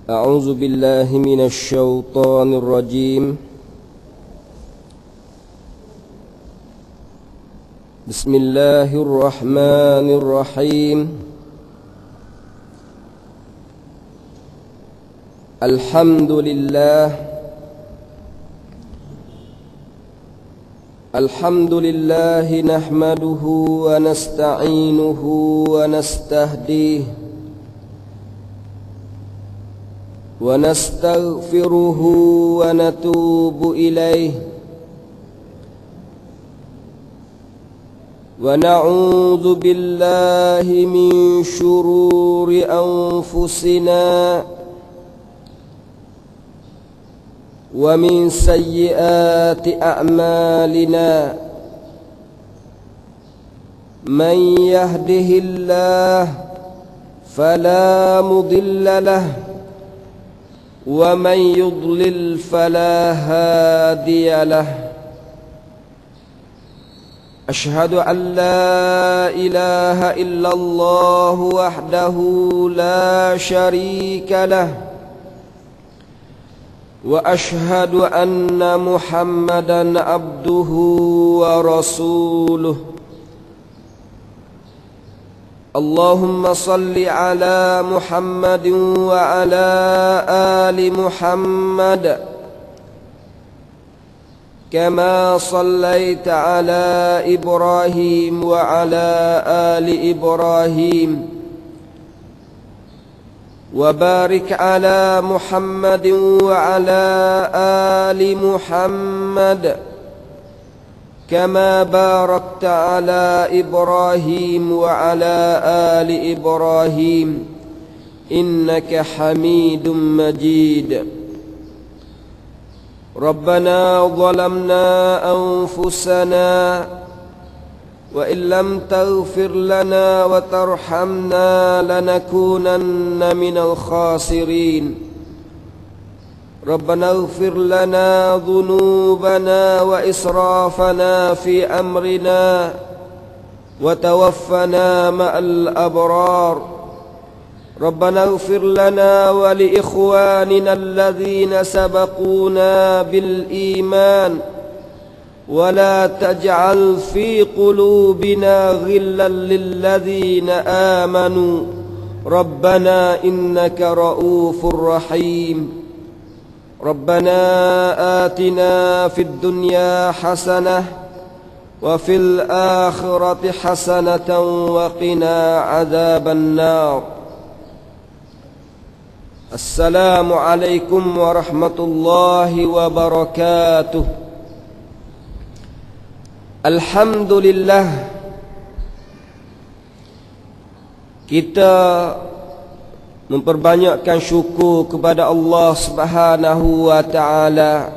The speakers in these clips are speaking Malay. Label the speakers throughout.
Speaker 1: أعوذ بالله من الشيطان الرجيم. بسم الله الرحمن الرحيم. الحمد لله نحمده ونستعينه ونستهديه ونستغفره ونتوب إليه ونعوذ بالله من شرور أنفسنا ومن سيئات أعمالنا. من يهده الله فلا مضل له ومن يضلل فلا هادي له. أشهد أن لا إله إلا الله وحده لا شريك له وأشهد أن محمدا عبده ورسوله. اللهم صل على محمد وعلى آل محمد كما صليت على إبراهيم وعلى آل إبراهيم وبارك على محمد وعلى آل محمد كما باركت على إبراهيم وعلى آل إبراهيم إنك حميد مجيد. ربنا ظلمنا أنفسنا وإن لم تغفر لنا وترحمنا لنكونن من الخاسرين. ربنا اغفر لنا ذنوبنا وإسرافنا في أمرنا وتوفنا مع الأبرار. ربنا اغفر لنا ولإخواننا الذين سبقونا بالإيمان ولا تجعل في قلوبنا غلا للذين آمنوا ربنا إنك رؤوف رحيم. ربنا آتنا في الدنيا حسنة وفي الآخرة حسنة وقنا عذاب النار. السلام عليكم ورحمة الله وبركاته. Alhamdulillah, kita memperbanyakkan syukur kepada Allah Subhanahu wa ta'ala,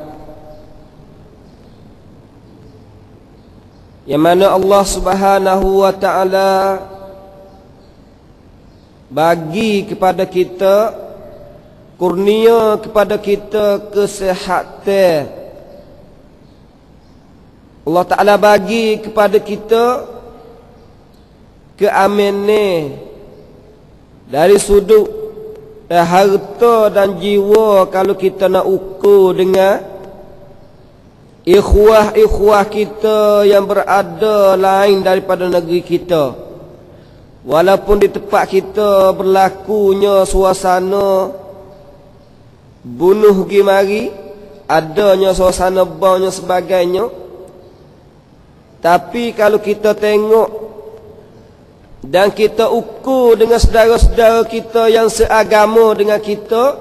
Speaker 1: yang mana Allah Subhanahu wa ta'ala bagi kepada kita, kurnia kepada kita kesihatan. Allah Ta'ala bagi kepada kita keamanan dari sudut harta dan jiwa. Kalau kita nak ukur dengan ikhwah-ikhwah kita yang berada lain daripada negeri kita, walaupun di tempat kita berlakunya suasana bunuh pergi mari, adanya suasana baunya sebagainya, tapi kalau kita tengok dan kita ukur dengan saudara-saudara kita yang seagama dengan kita,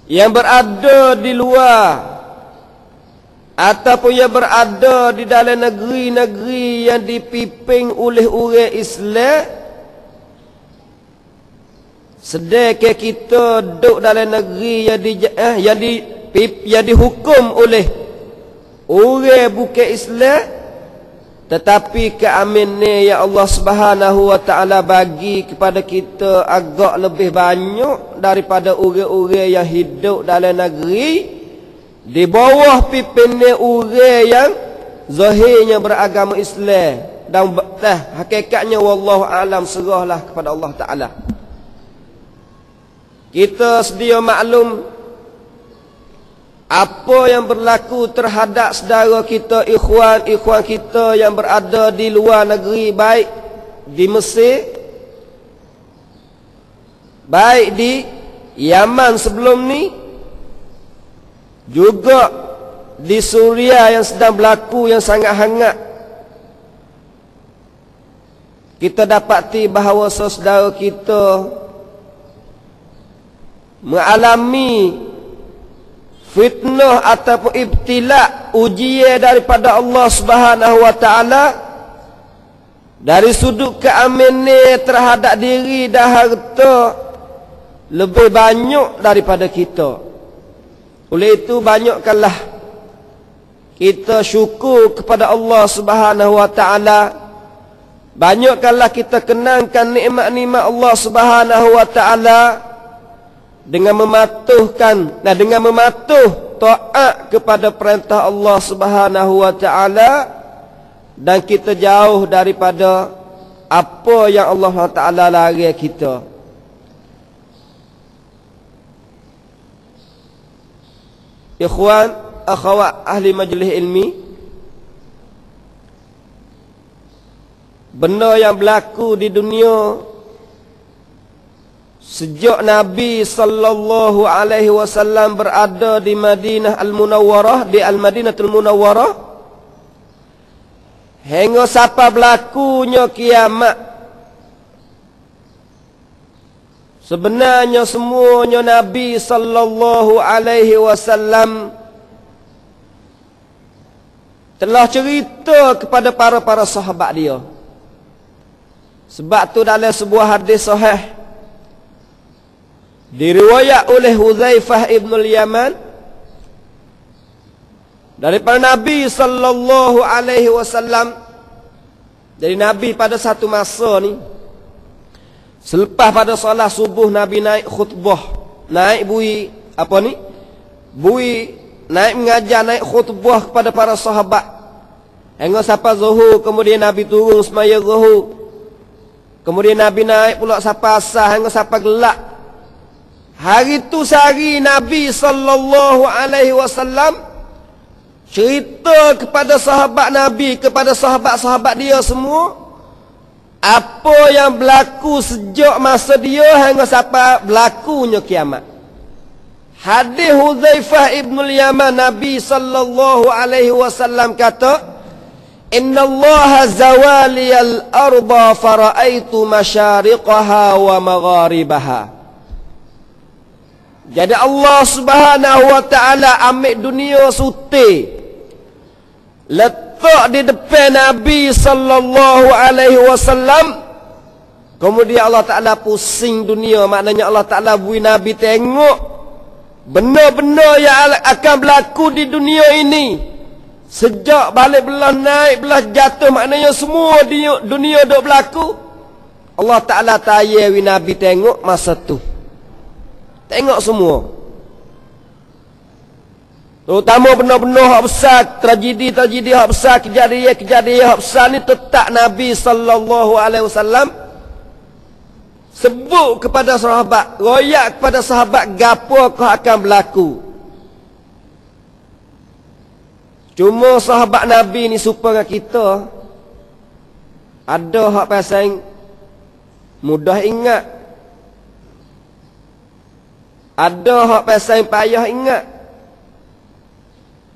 Speaker 1: yang berada di luar ataupun yang berada di dalam negeri-negeri yang dipimpin oleh orang Islam, sedangkan kita duduk dalam negeri yang dihukum oleh orang bukan Islam, tetapi keamanan yang Allah Subhanahu wa ta'ala bagi kepada kita agak lebih banyak daripada orang-orang yang hidup dalam negeri di bawah pimpinan orang yang zahirnya beragama Islam. dan hakikatnya wallahu alam, serahlah kepada Allah Taala. Kita sedia maklum apa yang berlaku terhadap saudara kita, ikhwan kita yang berada di luar negeri, baik di Mesir, baik di Yaman sebelum ni, juga di Suria yang sedang berlaku yang sangat hangat. Kita dapati bahawa saudara kita mengalami fitnah ataupun ibtila, ujian daripada Allah Subhanahu wa taala dari sudut keamanan terhadap diri dan harta lebih banyak daripada kita. Oleh itu banyakkanlah kita syukur kepada Allah Subhanahu wa taala. Banyakkanlah kita kenangkan nikmat-nikmat Allah Subhanahu wa taala dengan mematuhkan dan dengan mematuh taat kepada perintah Allah Subhanahu wa taala, dan kita jauh daripada apa yang Allah taala larang kita. Ikhwan, akhwat ahli majlis ilmi, benda yang berlaku di dunia sejak Nabi sallallahu alaihi wasallam berada di Madinah Al-Munawwarah, di Al-Madinatul Munawwarah, hingga sampai berlakunya kiamat. Sebenarnya semuanya Nabi sallallahu alaihi wasallam telah cerita kepada para sahabat dia. Sebab tu dalam sebuah hadis sahih diriwayat oleh Huzaifah ibn al-Yaman daripada Nabi sallallahu alaihi wasallam. Jadi Nabi pada satu masa ni, selepas pada solat subuh, Nabi naik khutbah, naik bui naik mengajar, naik khutbah kepada para sahabat hingga sampai zuhur. Kemudian Nabi turun semaya zuhur. Kemudian Nabi naik pula sampai asar hingga sampai gelap. Hari tu sehari Nabi sallallahu alaihi wasallam cerita kepada sahabat Nabi, kepada sahabat-sahabat dia semua, apa yang berlaku sejak masa dia hingga sampai berlakunya kiamat. Hadis Huzaifah ibn al-Yaman, Nabi sallallahu alaihi wasallam kata, "Innallaha zawaliyal arda fara'aitu masyariqaha wa magharibaha." Jadi Allah Subhanahu wa taala ambil dunia suti, letak di depan Nabi sallallahu alaihi wasallam. Kemudian Allah Taala pusing dunia, maknanya Allah Taala bui Nabi tengok benda-benda yang akan berlaku di dunia ini. Sejak balik belah naik belah jatuh, maknanya semua dunia dok berlaku. Allah Taala tayar wi Nabi tengok masa tu. Tengok semua. Terutama benda-benda hak besar, tragedi hak besar, kejadian hak besar ni tetap Nabi sallallahu alaihi wasallam sebut kepada sahabat, royak kepada sahabat gapo akan berlaku. Cuma sahabat Nabi ni supaya kita ada hak pasal mudah ingat, ada hak pasal payah ingat,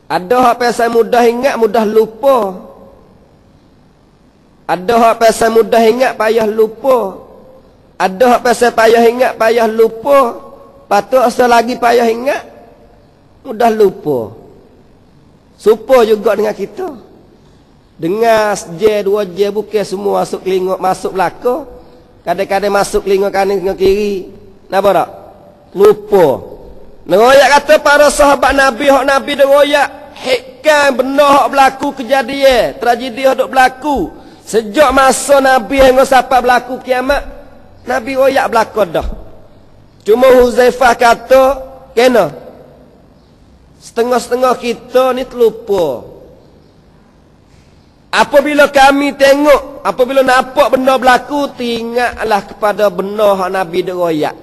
Speaker 1: ada hak pasal mudah ingat mudah lupa, ada hak pasal mudah ingat payah lupa, ada hak pasal payah ingat payah lupa, patut asal lagi payah ingat mudah lupa. Supa juga dengan kita. Dengar sejak dua je bukan semua masuk telinga, masuk belakang. Kadang-kadang masuk telinga kanan dengan kiri. Napa tak? Lupa. Neroyak kata para sahabat Nabi, hak Nabi neroyak hikam benda hak berlaku, kejadian, tragedi hak berlaku sejak masa Nabi hingga sampai berlaku kiamat. Nabi royak berlaku dah. Cuma Huzaifah kata, kena setengah-setengah kita ni terlupa. Apabila kami tengok, apabila nampak benda berlaku, tinggallah kepada benda hak Nabi duk royak.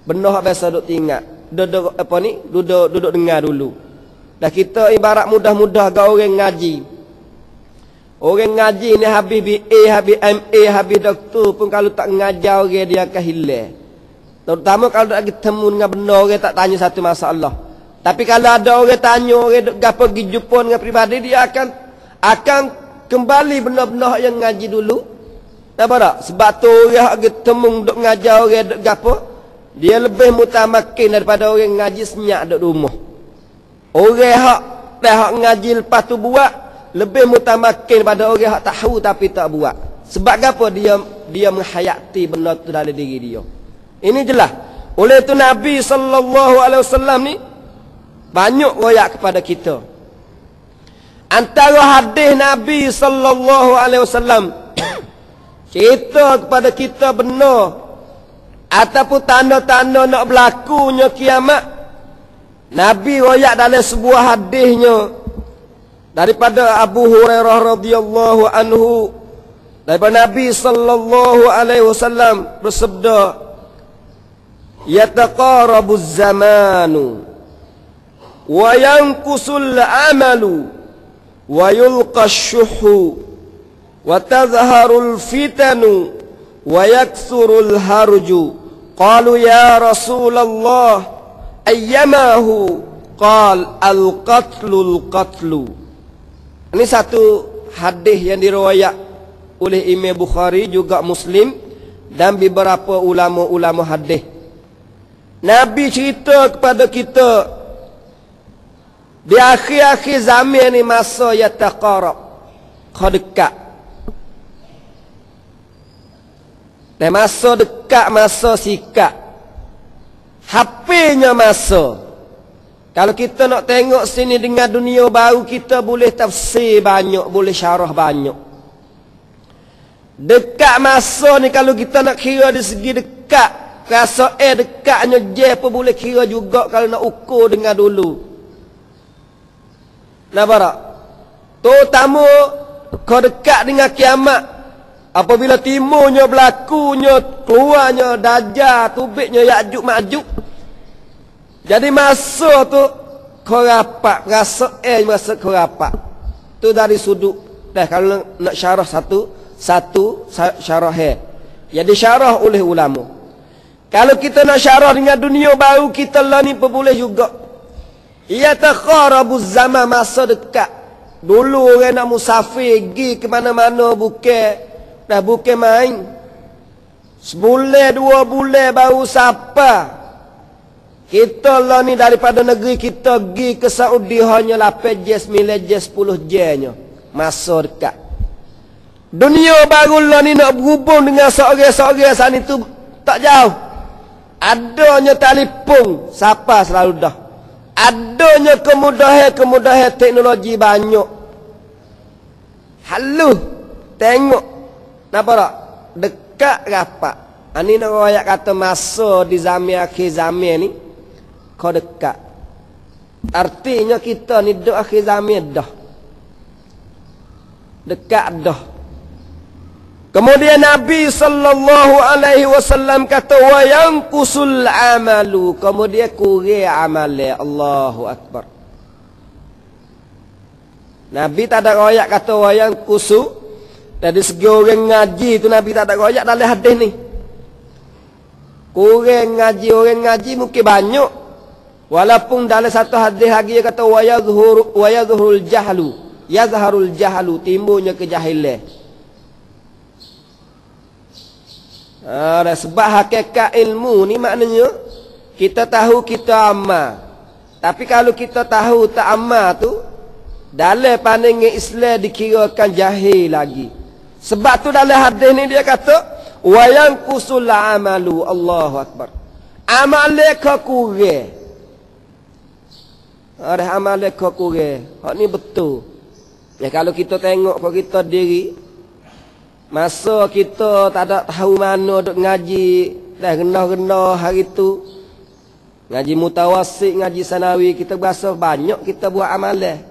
Speaker 1: Benda hak biasa duk tinggal. Duduk apa ni? Duduk dengar dulu. Dah kita ibarat mudah-mudah gak orang ngaji. Orang ngaji ni habis BA, habis MA, habis doktor pun kalau tak ngajar orang dia akan hilang. Terutama kalau tak ketemu dengan benda orang tak tanya satu masalah. Tapi kalau ada orang tanya, orang duk gapo pergi jumpa dengan peribadi, dia akan kembali benda-benda yang ngaji dulu. Nampak tak? Sebab tu orang ketemu duk ngajar orang duk gapo, dia lebih mutamakin daripada orang ngaji senyap duk rumah. Orang hak ngaji lepas tu buat lebih mutamakin daripada orang hak tahu tapi tak buat. Sebab apa? Dia menghayati benda tu dalam diri dia. Ini jelas. Oleh itu Nabi sallallahu alaihi wasallam ni banyak royak kepada kita. Antara hadis Nabi sallallahu alaihi wasallam cerita kepada kita benar ataupun tanda-tanda nak berlakunya kiamat. Nabi royak dalam sebuah hadisnya daripada Abu Hurairah radhiyallahu anhu, daripada Nabi sallallahu alaihi wasallam bersabda, yataqarabuz zamanu wa yanqusul amalu wa yulqash shuhu wa tadhharul fitanu wa yaksurul harju. Qalu ya Rasulullah ayyamahu? Qal al-qatlul qatlu. Ini satu hadis yang diriwayat oleh Imam Bukhari juga Muslim dan beberapa ulama-ulama hadis. Nabi cerita kepada kita di akhir-akhir zaman ni masa yataqarab, dekat. Dan masa dekat, masa sikat. HP-nya masa. Kalau kita nak tengok sini dengan dunia baru, kita boleh tafsir banyak, boleh syarah banyak. Dekat masa ni kalau kita nak kira dari segi dekat, rasa dekatnya je pun boleh kira juga kalau nak ukur dengan dulu. Nampak tak? Terutama kau dekat dengan kiamat. Apabila timurnya berlakunya, keluarnya Dajjal, tubiknya Ya'juj Ma'juj. Jadi masa tu kau rapat, rasa masa kau rapat. Tu dari sudut dah kalau nak syarah satu syarah jadi syarah oleh ulama. Kalau kita nak syarah dengan dunia baru kita lah ni pun boleh juga. Ia taqarabuz zaman, masa dekat. Dulu orang nak musafir pergi ke mana-mana bukan main. Sebulan 2 bulan baru sampai. Kita lah ni daripada negeri kita pergi ke Saudi hanya 8 jam, 9 jam, 10 jamnya. Masa dekat. Dunia baru lah ni nak berhubung dengan seorang-seorang sana tu tak jauh. Adanya telefon, siapa selalu dah. Adanya kemudahan teknologi banyak. Halus, tengok. Nampak tak? Dekat rapat. Ini nak royak kata masa di zaman akhir zaman ni, kau dekat. Artinya kita ni duduk akhir zaman dah. Dekat dah. Kemudian Nabi sallallahu alaihi wasallam kata wa yanqusul amalu, kemudian kurang amalan. Allahu akbar. Nabi tak ada royak kata wa yanqusu. Dari segi orang ngaji tu Nabi tak ada royak dalam hadis ni. Orang ngaji mungkin banyak. Walaupun dalam satu hadis lagi dia kata wa yadhhurul jahlu, yazharul jahlu, timbulnya kejahilan. Sebab hakikat ilmu ni maknanya kita tahu kita amal. Tapi kalau kita tahu tak amal tu, dalam pandangan Islam dikirakan jahil lagi. Sebab tu dalam hadis ni dia kata wa yanqusul amalu. Allahu akbar. Amal kau kurang. Ada amal kau kurang. Hak ni betul. Ya kalau kita tengok kau kita diri, masa kita tak ada tahu mana duk ngaji, dah rendah-rendah hari tu. Ngaji mutawassik, ngaji sanawi, kita berasa banyak kita buat amalan.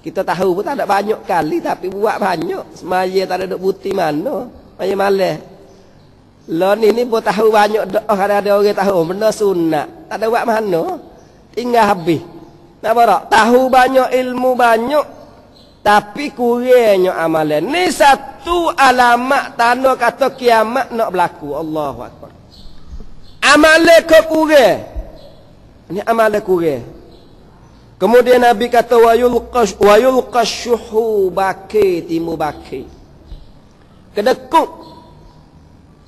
Speaker 1: Kita tahu pun tak ada banyak kali, tapi buat banyak. Semaya tak ada duk buti mana. Semaya malah. Lo ni pun tahu banyak doa. Ada orang tahu benda sunat. Tak ada buat mana. Tinggal habis. Nampak tak? Tahu banyak, ilmu banyak, tapi kurangnya amalan. Ni satu alamat tanda kata kiamat nak berlaku. Allahu Akbar. Amalan kau kurang. Ni amalan kurang. Kemudian Nabi kata wa yulqasyuhu baki timu baki. Kedekut.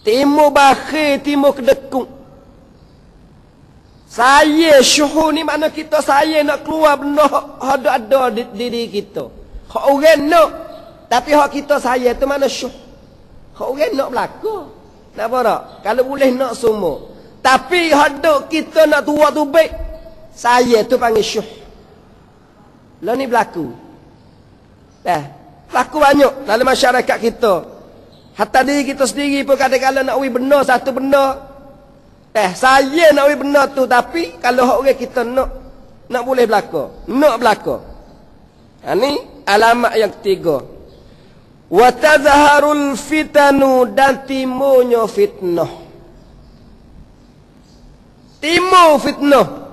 Speaker 1: Timu baki timu kedekut. Saya syuhu ni makna kita saya nak keluar benda ada di diri kita. Hak orang nak, tapi hak kita saya tu mana syuh. Hak orang nak berlaku. Nampak tak? Kalau boleh nak semua. Tapi hak kita nak tua tu baik. Saya tu panggil syuh. Lah ni berlaku. Berlaku banyak dalam masyarakat kita. Hatta diri kita sendiri pun kadang-kadang nak benar satu benda. Saya nak benar tu, tapi kalau orang kita nak boleh berlaku. Nak berlaku. Ini alamat yang ketiga. Wa tazharul fitanu, dan timunya fitnah. Timu fitnah.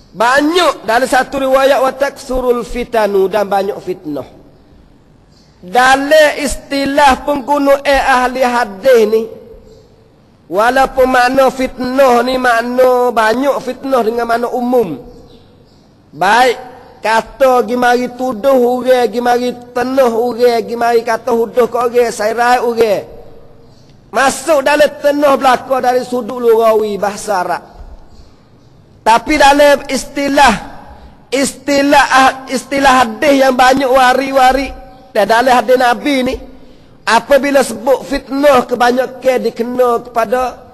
Speaker 1: Banyak dalam satu riwayat wa taksurul fitanu, dan banyak fitnah. Dalam istilah pengguna ahli hadis ni, walaupun makna fitnah ni makna banyak fitnah dengan makna umum. Baik kata gi mari tuduh orang, gi mari tenuh orang, gi mari kata huduh ke orang, sairai orang. Masuk dalam tenuh belaka dari sudut lughawi bahasa Arab. Tapi dalam istilah hadis yang banyak wari-wari dalam hadis Nabi ni, apabila sebut fitnah kebanyakan dikena kepada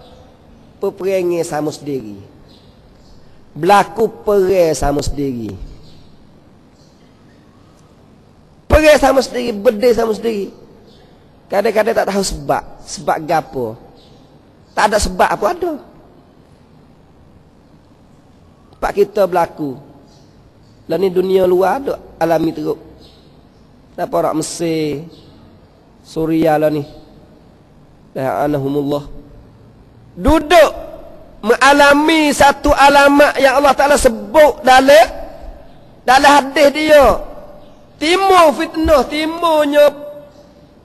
Speaker 1: peperangan sama sendiri. Berlaku perang sama sendiri. Perang sama sendiri, berdeh sama sendiri. Kadang-kadang tak tahu sebab. Sebab gapo. Tak ada sebab apa ada. Sebab kita berlaku. Lah ni dunia luar ada alami teruk. Kenapa orang Mesir, Suria lah ni, la'anahumullah, duduk mengalami satu alamat yang Allah Ta'ala sebut dalam hadis dia. Timur fitnah, timurnya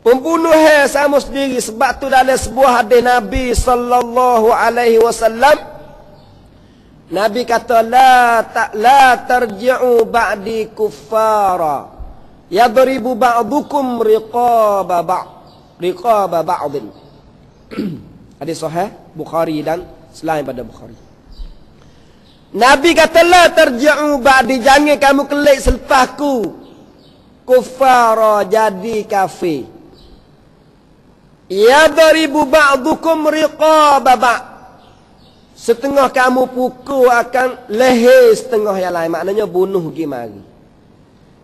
Speaker 1: pembunuhan sama sendiri. Sebab tu dalam sebuah hadis Nabi sallallahu alaihi wasallam, Nabi kata la tarji'u ba'di kuffara yadribu ba'dukum riqaba ba'din. Hadis sahih Bukhari dan selain pada Bukhari. Nabi kata la tarji'u ba'di, jangan kamu kelik selepasku kuffara, jadi kafir. Yadribu ba'dukum riqaba ba'd, setengah kamu pukul akan leher setengah yang lain, maknanya bunuh gimari.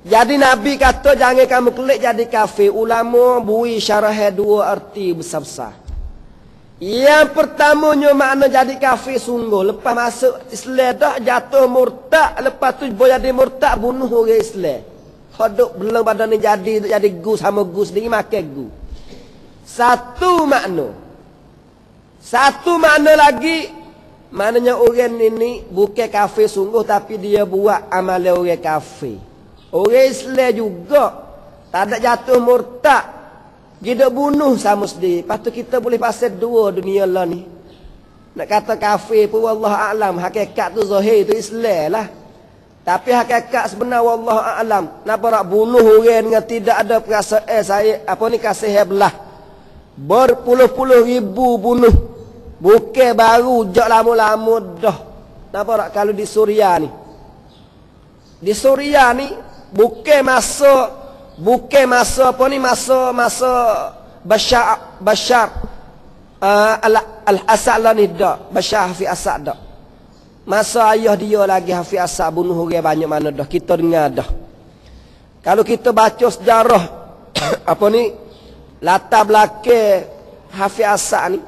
Speaker 1: Jadi Nabi kata jangan kamu kelik jadi kafir. Ulama bui syarah dua arti besar-besar. Yang pertamanya makna jadi kafir sungguh. Lepas masuk Islam dah jatuh murtad. Lepas tu boleh jadi murtad, bunuh orang Islam. Hodok belum badan ni jadi gus sama gus ni makan gus. Satu makna. Satu makna lagi, maknanya orang ini bukan kafir sungguh, tapi dia buat amalan orang kafir. Orang Islam juga tak ada jatuh murtad, dia bunuh sama sendiri. Lepas tu kita boleh pasal dua dunia lah ni. Nak kata kafir pun wallah a'lam, hakikat tu zahir tu Islam lah. Tapi hakikat sebenar wallah a'lam. Napa nak bunuh orang dengan tidak ada perasaan saya kasih belah. Berpuluh-puluh ribu bunuh. Bukan baru jak lama-lama dah. Napa nak kalau di Suria ni? Di Suria ni bukan masa Bashar al-Assad lah ni dak. Bashar Hafiz Assad dak. Masa ayah dia lagi Hafiz Assad bunuh orang banyak mana dah. Kita dengar dah. Kalau kita baca sejarah latar belakang Hafiz Assad ni,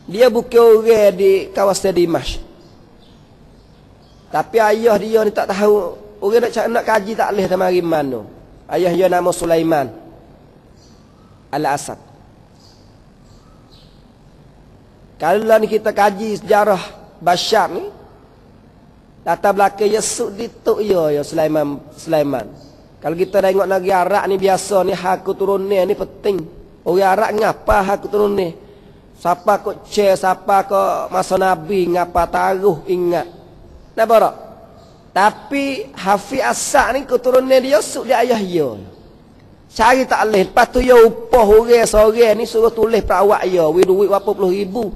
Speaker 1: dia bukan orang di kawasan Dimash. Tapi ayah dia ni tak tahu Orang nak kaji taklih tamari mana. Ayah dia nama Sulaiman Al-Asad. Kalau ni kita kaji sejarah Bashar ni, latar belakang Yesud dituk ya Sulaiman. Kalau kita tengok negeri Arab ni biasa ni hak keturunan ni penting. Orang Arab ngapa hak keturunan? Siapa kok siapa kok masa Nabi ngapa taruh ingat. Nak berak? Tapi Hafiz Asad ni keturunan dia Yesud dia ayah dia. Cari taklih, lepas tu ya upah orang seorang ni suruh tulis perawak dia, duit berapa puluh ribu.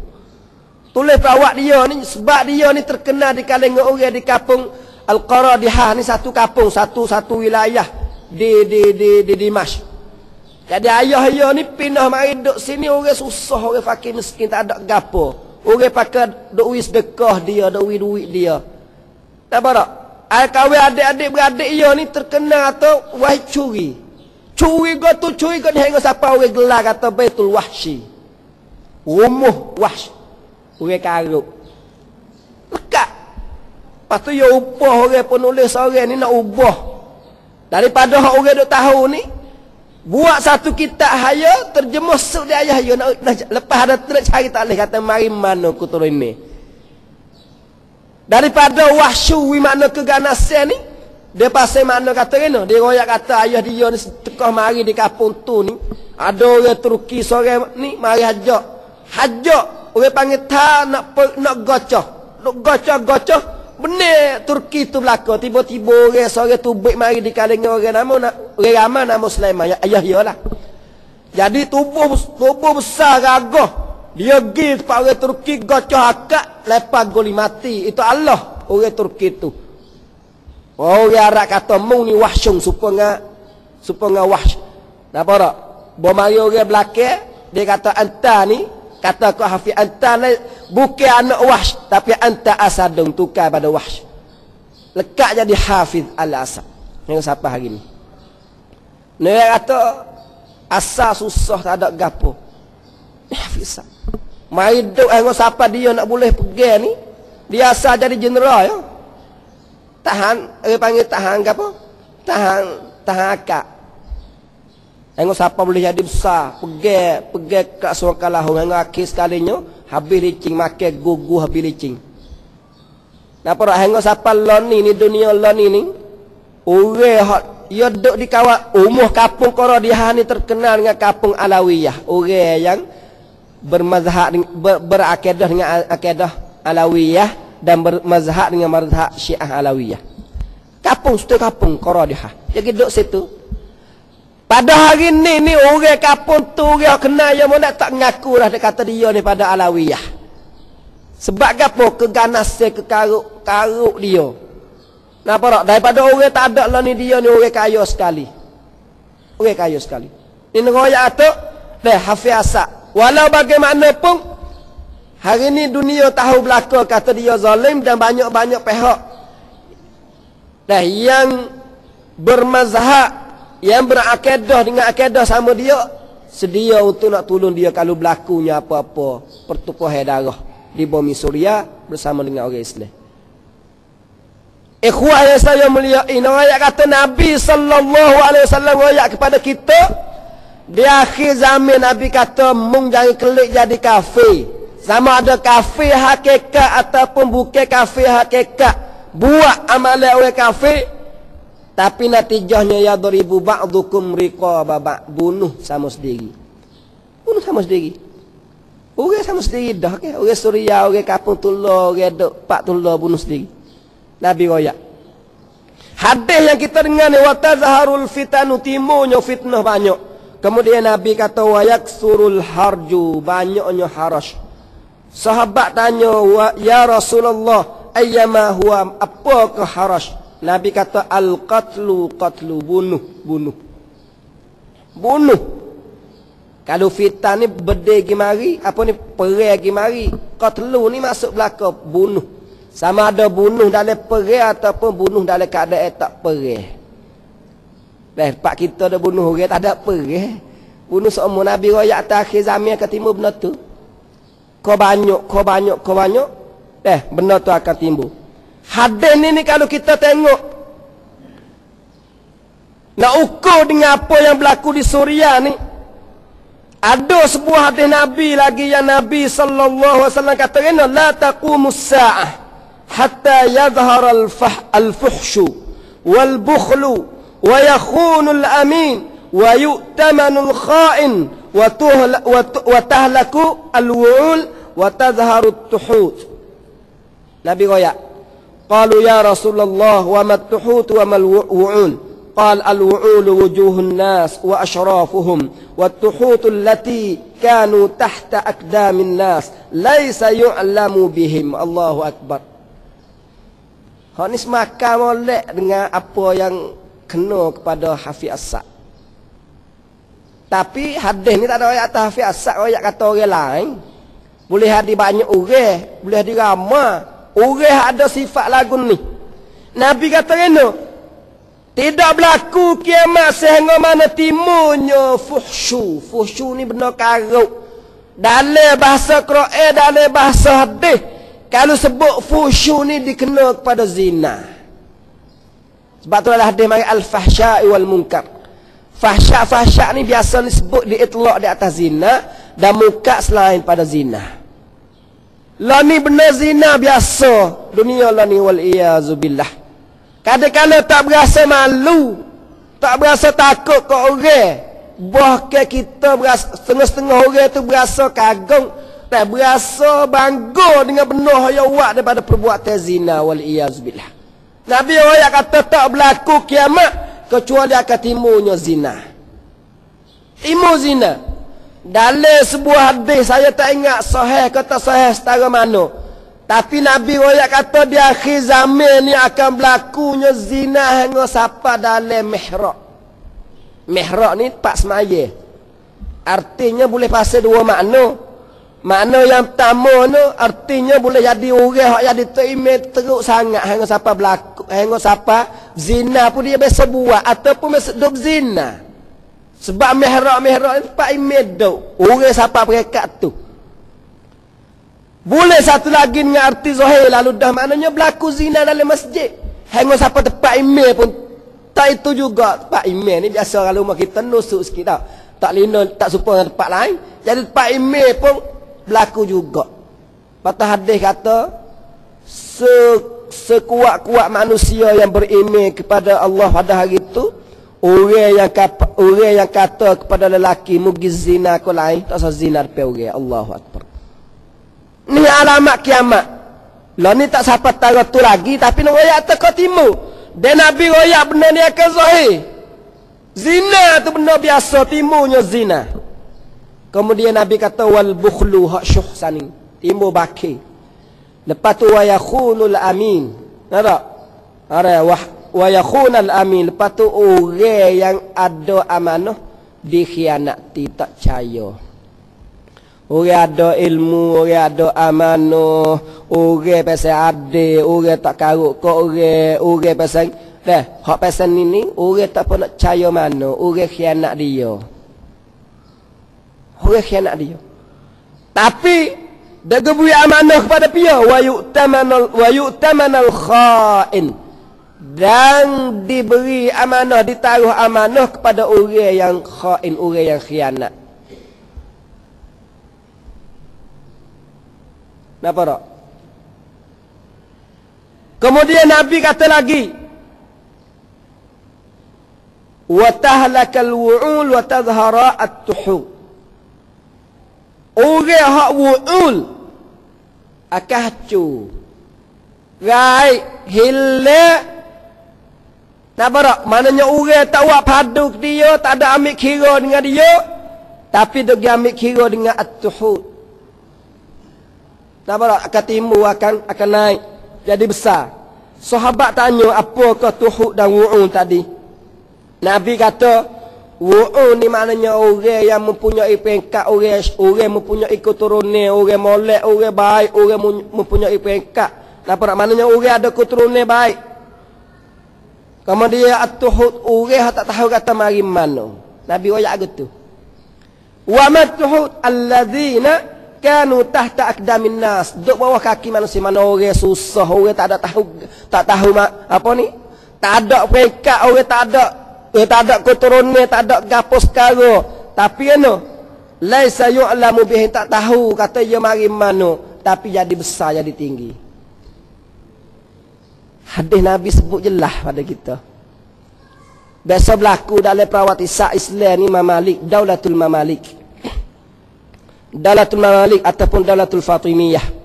Speaker 1: Tulis perawak dia ni sebab dia ni terkenal di kalangan orang di kampung Al-Qaradihah ni, satu kampung, satu wilayah di Dimash. Jadi ayah dia ni pindah mari duduk sini, orang susah, orang fakir miskin tak ada gapo. Orang pakai duit sedekah dia, duit dia. Tak berak? Kawan adik-adik beradik dia ni terkenal atau wahai curi. Curi kau ni hingga siapa orang gelar kata Baitul Wahsy. Rumah Wahsy. Orang karuk. Lekat. Lepas tu dia ubah orang penulis orang ni nak ubah. Daripada orang duk tahu ni, buat satu kitab haya, terjemah suk dia ayah dia. Lepas ada tu nak cari taklih kata mari mana kuturun ni. Daripada wahsyu makna keganasan ni, dia pasal makna kata kena. Dia royak kata ayah dia ni tekah mari di kampung tu ni, ada orang Turki seorang ni mari hajak. Orang panggil nak gocah. Nak gocah. Benar Turki tu belaka. Tiba-tiba orang seorang tu baik mari di kalangan orang ramai nama Sulaiman. Ayah dia lah. Jadi tubuh besar gagah. Dia pergi tempat orang Turki gocah akak, lepas goli mati. Itu Allah orang Turki tu. Orang Arab kata mung ni wahsyung supaya wahsy. Napa tak? Bomari orang belakang, dia kata anta ni, kata kau Hafiz anta ni bukan anak wahsy, tapi anta asadun, tukar pada wahsy. Lekat jadi Hafiz Al-Asad. Yang siapa hari ni? Dia kata asal susah tak ada gapo. Hafiz mai duk dengan siapa dia nak boleh pergi ni, dia asal jadi jeneral ya. Tahan, panggil tahan apa? Tahan akak. Dengan siapa boleh jadi besar, pergi kat Surakalah dengan akhir sekalinya habis licing makan gugu habis licing. Napa rak dengan siapa lon ni dunia lon ni orang hak dia duk di kawat umuh kampung Qaradihah ni terkenal dengan kampung Alawiyah. Orang yang bermazhab berakidah dengan akidah Alawiyah dan bermazhab dengan mazhab Syiah Alawiyah. Kampung Qaradihah. Jadi duduk situ. Pada hari ni orang kampung tu orang kenal yang mana tak ngaku dah dia kata dia ni pada Alawiyah. Sebab apa? Keganasan kekaruk dia. Napa tak? Daripada orang tak ada lah ni dia ni orang kaya sekali. Orang kaya sekali. Ini ngoyak tu dah Hafiz Asad. Walau bagaimanapun hari ni dunia tahu belaka kata dia zalim dan banyak-banyak pihak dah yang bermazhab, yang berakidah dengan akidah sama dia, sedia untuk nak tolong dia kalau berlakunya apa-apa pertumpahan darah di bumi Suria bersama dengan orang Islam. Ikhwah yang saya muliain, ayat kata Nabi SAW ayat kepada kita di akhir zaman. Nabi kata mung jangan kelik jadi kafir. Sama ada kafir hakikat ataupun bukan kafir hakikat, buat amalan orang kafir, tapi natijahnya yadribu ba'dukum riqaba ba'd, bunuh sama sendiri. Bunuh sama sendiri. Orang sama sendiri dah ke? Orang Suria, orang kampung Tullah, orang dok Pak Tullah bunuh sendiri. Nabi royak. Hadis yang kita dengar ni, wa tazharul fitanu, timbulnya fitnah banyak. Kemudian Nabi kata wa yaksurul harju, banyaknya harash. Sahabat tanya, ya Rasulullah, ayyama huwa, apakah harash? Nabi kata al-qatlu, bunuh. Kalau fitnah ni berdegi mari, apa ni perang gi mari, qatlu ni masuk belaka bunuh. Sama ada bunuh dalam perang ataupun bunuh dalam keadaan tak perang. Pak kita dah bunuh orang tak ada perang. Bunuh seumur Nabi royak atas akhir zaman akan timbul benda tu. Kau banyak. Benda tu akan timbul. Hadis ni kalau kita tengok Nak ukur dengan apa yang berlaku di Suriah ni. Ada sebuah hadis Nabi lagi yang Nabi sallallahu alaihi wasallam kata kena la taqumus sa'ah hatta yadhhar al-fuhshu wal bukhlu wa yakhunu al-amin wa yu'tamanu al-kha'in wa tahlaku al-wu'ul wa tadhharu at-tuhut. Nabi royak. Qalu ya Rasulullah wa ma at-tuhut wa ma al-wu'ul? قال الوعول وجوه الناس وأشرافهم والتحوت التي كانوا تحت أقدام الناس ليس يعلم بهم. الله أكبر. Hak ni semakan molek dengan apa yang kena kepada Hafiz As-Sak. Tapi hadis ni tak ada ayat atas Hafiz As-Sak, ayat kata orang lain. Boleh hadis banyak orang, boleh hadis ramai. Orang ada sifat lagu ni. Nabi kata kena tidak berlaku kiamat sehingga mana timurnya fuhsyu. Fuhsyu ni benda karuk. Dalam bahasa Quran, dalam bahasa hadis, kalau sebut fuhsyu ni dikena kepada zina. Sebab tu ada hadis mari al-fahsya'i wal munkar. Fahsya' ni biasa disebut diitlaq di atas zina dan munkar selain pada zina. Lah ni benar zina biasa. Dunia lah ni wal iyazu billah. Kadang-kadang tak berasa malu, tak berasa takut ke orang. Bahkan kita berasa, setengah-setengah orang tu berasa kagum, tak berasa bangga dengan benar yang buat daripada perbuatan zina wal iyazubillah. Nabi ayat kata tak berlaku kiamat kecuali akan timurnya zina. Timur zina. Dalam sebuah hadis saya tak ingat sahih kata sahih setara mana. Tapi Nabi royak kata di akhir zaman ni akan berlakunya zina hingga siapa dalam mihrab. Mihrab ni tempat semaya. Artinya boleh pasal dua makna. Makna yang pertama ni artinya boleh jadi orang yang jadi terimeh teruk sangat hingga siapa berlaku, hingga siapa zina pun dia biasa buat ataupun biasa duk zina. Sebab mihrab ni tempat imeh duk. Orang siapa perekat tu. Boleh satu lagi dengan arti zahir lalu dah maknanya berlaku zina dalam masjid. Hingga siapa tempat email pun tak itu juga. Tempat email ni biasa kalau rumah kita nusuk sikit tau. Tak lina, tak serupa dengan tempat lain. Jadi tempat email pun berlaku juga. Patah hadis kata sekuat-kuat manusia yang berimej kepada Allah pada hari itu, orang yang kata kepada lelaki mugi zina ko lain tak usah zina depan orang. Allahu Akbar. Ni alamat kiamat. Lah ni tak siapa tahu tu lagi tapi nak royak teko timur. Dan Nabi royak benda ni akan zahir. Zina tu benda biasa, timurnya zina. Kemudian Nabi kata wal bukhlu hak syuh saning, timur bakir. Lepas tu wa yakhunul amin. Nampak? Ada wa yakhunul amin. Lepas tu orang yang ada amanah dikhianati, tak percaya. Orang ada ilmu, orang ada amanah, orang pasal adil, orang tak karuk ke orang pasal dah, hak pasal ni orang tak pernah percaya mana, orang khianat dia. Orang khianat dia. Tapi dak gebui amanah kepada dia, wa yu'tamanal kha'in. Dan diberi amanah, ditaruh amanah kepada orang yang kha'in, orang yang khianat. Nampak tak? Kemudian Nabi kata lagi, wa tahlakal wu'ul wa tadhhara at-tuhut. Orang hak wu'ul akan hancur. Rai hilang. Nampak tak? Maknanya orang tak buat padu ke dia, tak ada ambil kira dengan dia, tapi dia ambil kira dengan at-tuhut. Nampak tak? Akan timbul, akan naik, jadi besar. Sahabat tanya, apakah tuhut dan wu'un tadi? Nabi kata, wu'un ni maknanya orang yang mempunyai peringkat, orang mempunyai keturunan, orang molek, orang baik, orang mempunyai peringkat. Nampak tak? Maknanya orang ada keturunan baik. Kemudian at-tuhut, orang tak tahu kata mari mana. Nabi royak gitu. Wa mat-tuhut alladzina kanu tahta aqdamin nas, duduk bawah kaki manusia. Mana orang susah, orang tak tahu apa ni, tak ada peringkat, orang tak ada tak ada keturunan, tak ada gapo sekara. Tapi anu, laisa yu'lamu bihi, tak tahu kata dia mari mana, tapi jadi besar, jadi tinggi. Hadis Nabi sebut jelas pada kita. Biasa berlaku dalam perawatisan Islam ni Mamalik, Daulatul Mamalik. Daulatul Mamalik ataupun Daulatul Fatimiyah.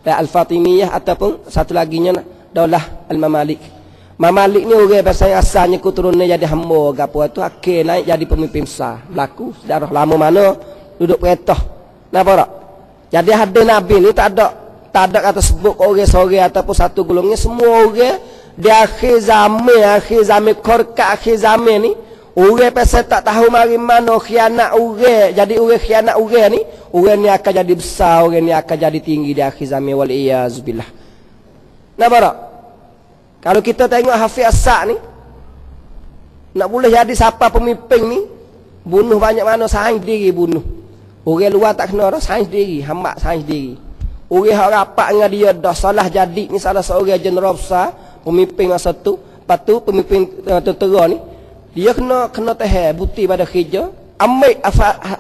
Speaker 1: Al-Fatimiyah ataupun satu laginya Daulah Al-Mamalik. Mamalik ni orang biasanya asalnya keturunan jadi hamba gapo tu akhir naik jadi pemimpin besar. Berlaku sejarah lama mana duduk perintah. Napa tak? Jadi hadis Nabi ni tak ada kata sebut orang seorang ataupun satu golongan, semua orang di akhir zaman korka akhir zaman ni orang pasal tak tahu mari mana khianat orang, jadi orang khianat orang ni, orang ni akan jadi besar, orang ni akan jadi tinggi di akhir zaman, wal iyazubillah. Napa tak? Kalau kita tengok Hafiz As-Sa' ni, nak boleh jadi siapa pemimpin ni, bunuh banyak mana, sains diri bunuh. Orang luar tak kena dah, sains diri, hamba sains diri. Orang yang rapat dengan dia dah salah jadi ni salah seorang jeneral besar, pemimpin masa tu, lepas tu pemimpin tentera ni, dia kena tahan bukti pada kerja, ambil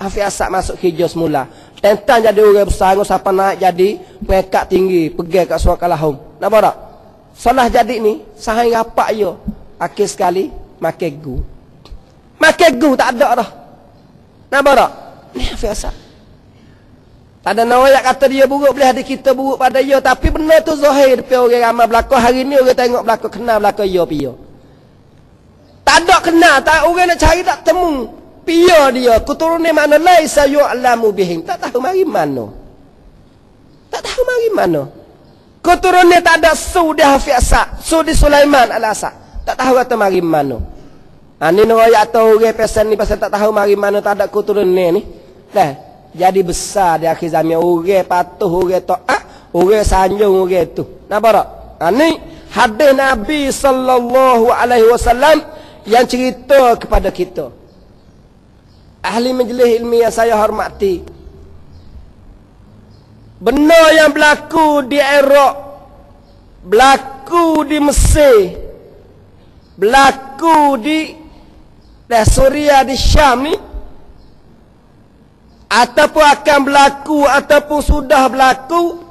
Speaker 1: Hafiz As-Sa' masuk kerja semula. Tentang jadi orang besar, siapa naik jadi peringkat tinggi, pergi kat Suaka Lahum. Nampak tak? Salah jadi ni, sahai rapat je. Akhir sekali, makan gu. Makan gu tak ada dah. Nampak tak? Ni Hafiz As-Sa'. Tak ada nawayak kata dia buruk, boleh ada kita buruk pada dia. Tapi benda tu zahir. Tapi orang ramai belakang. Hari ni orang tengok belakang, kenal belakang dia pia. Tak ada kenal. Tak, orang nak cari tak temu. Pia dia. Keturunan mana laisa yu'lamu bihim. Tak tahu mari mana. Tak tahu mari mana. Keturunan tak ada su di Hafiz As-Sa'. Su di Sulaiman Al-As-Sa'. Tak tahu kata mari mana. Ini nawayak atau orang pesan ni pasal tak tahu mari mana. Tak ada keturunan ni. Dah. Jadi besar di akhir zaman, orang patuh, orang taat, orang sanjung, orang tu. Nampak tak? Ini hadis Nabi sallallahu alaihi wasallam yang cerita kepada kita. Ahli majlis ilmi yang saya hormati. Benar yang berlaku di Iraq, berlaku di Mesir, berlaku di Suriah, di Syam ni, ataupun akan berlaku ataupun sudah berlaku,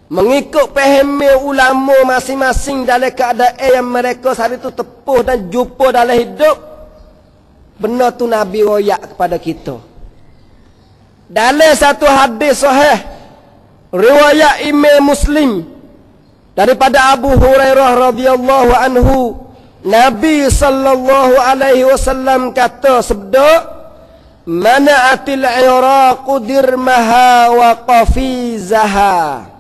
Speaker 1: mengikut paham ulama masing-masing dalam keadaan yang mereka saat itu tepuh dan jumpa dalam hidup, benda tu Nabi royak kepada kita. Dalam satu hadis sahih riwayat Imam Muslim daripada Abu Hurairah radhiyallahu anhu, Nabi sallallahu alaihi wasallam kata sabda, mana'atil iraqu dirmaha wa qafizaha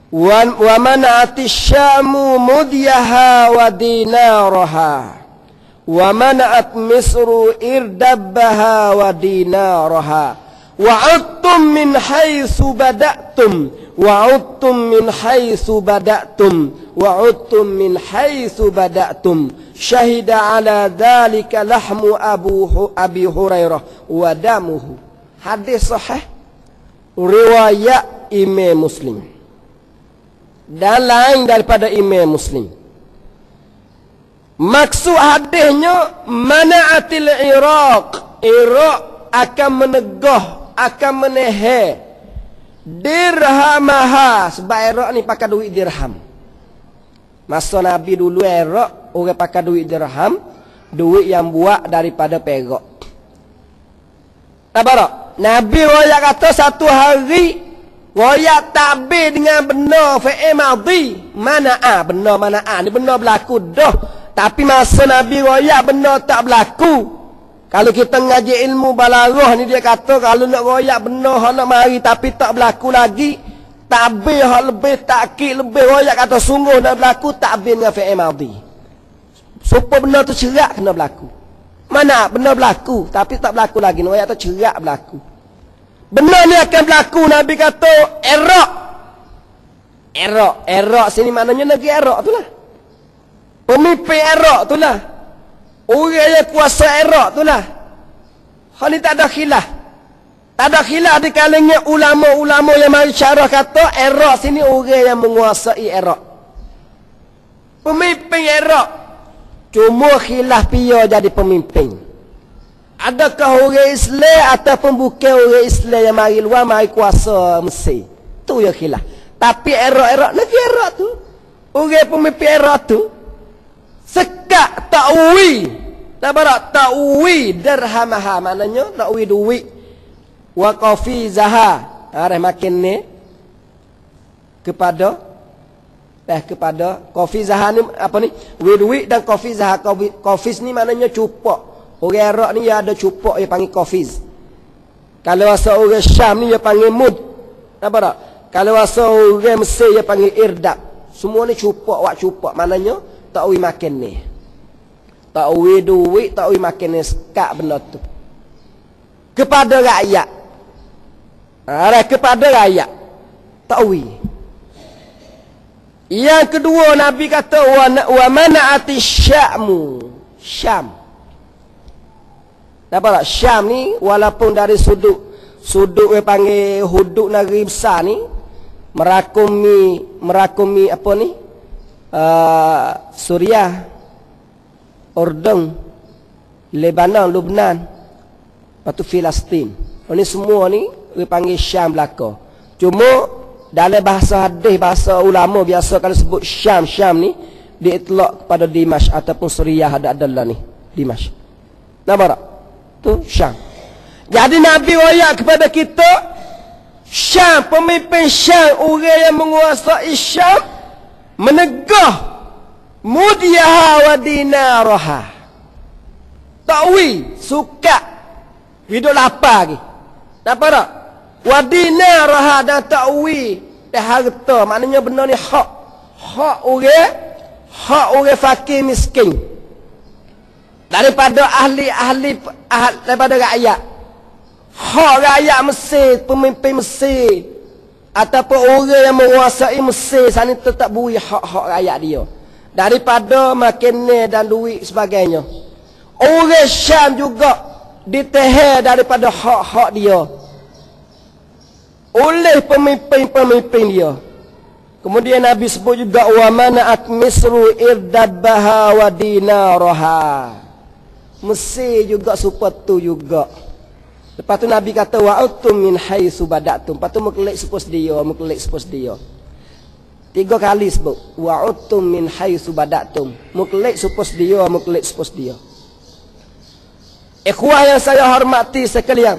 Speaker 1: wa mana'atis syamu mudyaha wa dinaraha wa mana'at misru irdabbaha wa dinaraha wa uttum min haitsu bada'tum wa uttum min haitsu bada'tum wa uttum min haitsu bada'tum syahida ala dhalika lahmu Abi Hurairah wa damuhu. Hadis sahih riwayat Imam Muslim dan lain daripada Imam Muslim. Maksud hadisnya mana'atil Iraq akan menegah, akan menehe dirhamaha, sebab Iraq ni pakai duit dirham. Masa Nabi dulu Iraq orang pakai duit dirham, duit yang buat daripada perak. Nampak tak? Nabi royak kata satu hari royak takbir dengan benar fi'il madhi, mana'a, benar mana'a ni benar berlaku dah. Tapi masa Nabi royak benar tak berlaku. Kalau kita ngaji ilmu balarah ni dia kata kalau nak royak benar hak nak mari tapi tak berlaku lagi, takbir hak lebih takkid lebih royak kata sungguh nak berlaku takbir dengan fi'il madhi. Supaya benda tu cerak kena berlaku. Mana benda berlaku tapi tak berlaku lagi, royak tu cerak berlaku. Benda ni akan berlaku, Nabi kata Iraq sini maknanya negeri Iraq tu lah. Pemimpin Iraq tu lah. Orang yang kuasa Iraq tu lah. Hal ni tak ada khilaf. Tak ada khilaf di kalangan ulama-ulama yang mari syarah kata Iraq sini orang yang menguasai Iraq. Pemimpin Iraq. Cuma khilaf piyo jadi pemimpin. Adakah orang Islam ataupun bukan orang Islam yang mari luar mari kuasa Mesir. Tu ya khilaf. Tapi era-era negara tu, orang pemimpin era tu sekak ta'wi. Tabarak ta'wi dirhamaha, maknanya ta'wi duit. Wa qafizaha, arah makin ni kepada qafizaha ni apa ni? Duit dan qafizaha. Qafiz ni maknanya cupak. Orang Arab ni dia ada cupak dia panggil qafiz. Kalau asal orang Syam ni dia panggil mud. Tabarak. Kalau asal orang Mesir dia panggil irdab. Semua ni cupak, wak cupak. Maknanya ta'wi makin ni. Ta'wi duit, ta'wi makin ni sekak benda tu. Kepada rakyat. Kepada rakyat. Ta'wi. Yang kedua Nabi kata wa mana'ati Syam'u. Syam. Nampak tak? Syam ni walaupun dari sudut dia panggil hudud negeri besar ni merakumi apa ni? Suriah, Urdun, Lebanon, Lubnan, lepas tu Filastin. Ini semua ni dia panggil Syam belaka. Cuma dalam bahasa hadis, bahasa ulama biasa kalau sebut Syam ni dia itlaq kepada Dimash ataupun Suriah ada ni Dimash. Nampak tak? Tu Syam. Jadi Nabi wayak kepada kita Syam, pemimpin Syam, orang yang menguasai Syam menegah mudiyaha wa dinaraha. Ta'wi suka hidup lapar lagi. Nampak tak? Wa dinaraha dan ta'wi dan harta, maknanya benda ni hak orang fakir miskin. Daripada daripada rakyat. Hak rakyat Mesir, pemimpin Mesir ataupun orang yang menguasai Mesir sana tetap beri hak-hak rakyat dia. Daripada makanan dan duit sebagainya. Orang Syam juga diteher daripada hak-hak dia oleh pemimpin-pemimpin dia. Kemudian Nabi sebut juga wa mana'at Misru irdabaha wa dinaraha. Mesir juga seperti tu juga. Lepas tu Nabi kata wa'utum min haitsu bada'tum. Lepas tu muklik sepos dia. 3 kali sebut wa'utum min haitsu bada'tum. Muklik sepos dia. Ikhwah yang saya hormati sekalian.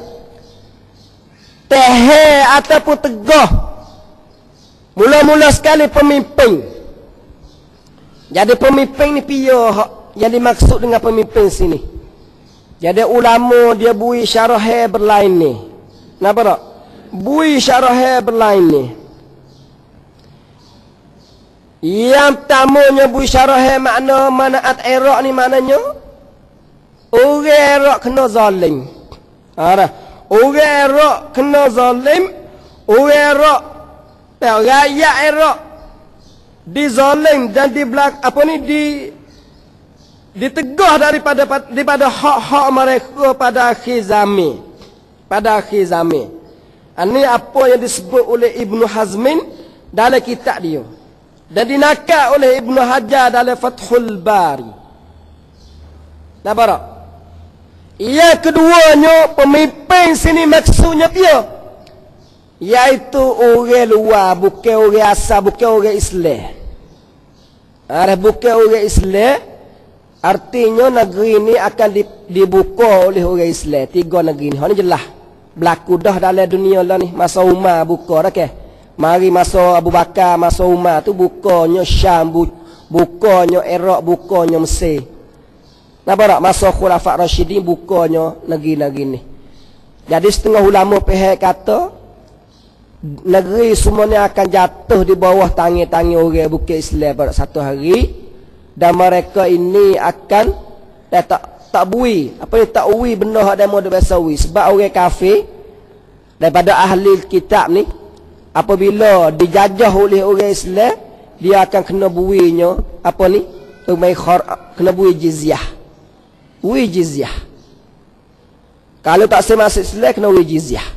Speaker 1: Tehe ataupun tegah. Mula-mula sekali pemimpin. Jadi pemimpin ni piyo yang dimaksud dengan pemimpin sini. Jadi ulama dia bui syarah berlain ni. Nampak tak? Bui syarah berlain ni. Yang pertamanya bui syarah makna manaat Iraq ni maknanya orang Iraq kena zalim. Orang Iraq kena zalim. Orang Iraq rakyat Iraq dizalim dan ditegah daripada hak-hak mereka pada akhir zaman. Ini apa yang disebut oleh Ibnu Hazmin dalam kitab dia dan dinakal oleh Ibnu Hajar dalam Fathul Bari. Nampak tak? Yang keduanya pemimpin sini maksudnya dia iaitu orang luar, bukan orang asal, bukan orang Islam. Bukan orang Islam. Artinya negeri ini akan dibuka oleh orang Islam. 3 negeri ni. Ini jelas. Berlaku dah dalam dunia lah ni. Masa Umar buka dah ke. Mari masa Abu Bakar, masa Umar tu bukanya Syam, bukanya Iraq, bukanya Mesir. Nampak tak? Masa Khulafat Rashidin bukanya negeri-negeri ni. Jadi setengah ulama pihak kata negeri semuanya akan jatuh di bawah tangan-tangan orang bukan Islam pada satu hari. Dan mereka ini akan tak bui. Apa ni tak ui benda hak demo de biasa ui. Sebab orang kafir daripada ahli kitab ni apabila dijajah oleh orang Islam, dia akan kena buinya apa ni? Kena bui jizyah. Ui jizyah. Kalau tak masuk Islam kena ui jizyah.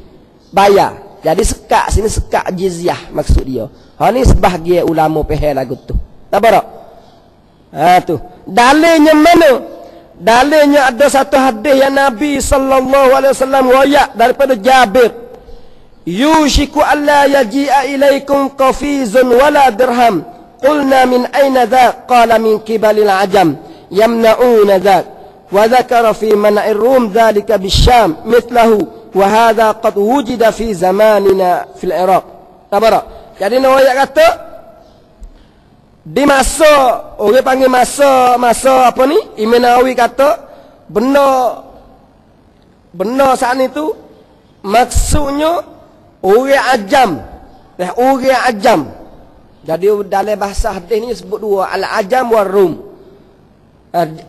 Speaker 1: Bayar. Jadi sekak sini sekak jizyah maksud dia. Ha ni sebahagian ulama pihak lagu tu. Nampak tak? Tu. Dalilnya mana? Dalilnya ada satu hadis yang Nabi sallallahu alaihi wasallam riwayat daripada Jabir. Yushiku alla yaji'a ilaikum qafizun wala dirham. Qulna min aina dhaq? Qala min kibalil ajam yamna'una dhaq. Wa dhakara fi mana'ir rum dhalika bisyam mithlahu wa hadha qad wujida fi zamanina fil Iraq. Tabara. Jadi riwayat kata di masa orang panggil masa apa ni? Imam Nawawi kata benar saat itu maksudnya orang ajam. Orang ajam. Jadi dalam bahasa hadis ni sebut dua, al-ajam war rum.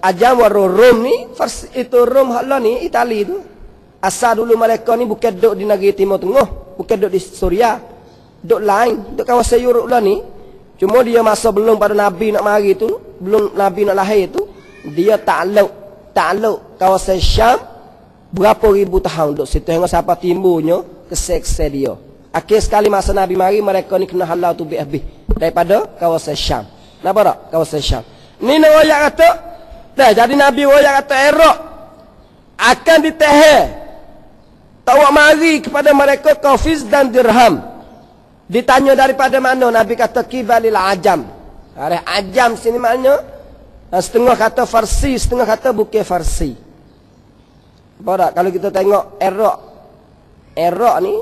Speaker 1: Ajam war rum ni itu Rum hala ni Itali tu. Asal dulu mereka ni bukan duduk di negeri Timur Tengah, bukan duduk di Suria, duduk lain, duduk kawasan Europe lah ni. Cuma dia masa belum pada Nabi nak mari tu, belum Nabi nak lahir tu, dia takluk kawasan Syam berapa ribu tahun duduk situ hingga sampai timbulnya kesekse dia. Akhir sekali masa Nabi mari, mereka ni kena halau tu habis daripada kawasan Syam. Nampak tak? Kawasan Syam. Ni riwayat kata, jadi Nabi riwayat kata Iraq akan ditehir. Tawak mari kepada mereka qafiz dan dirham. Ditanya daripada mana? Nabi kata kibalil ajam. Ajam sini maknanya setengah kata Farsi, setengah kata bukan Farsi. Apa tak? Kalau kita tengok Iraq ni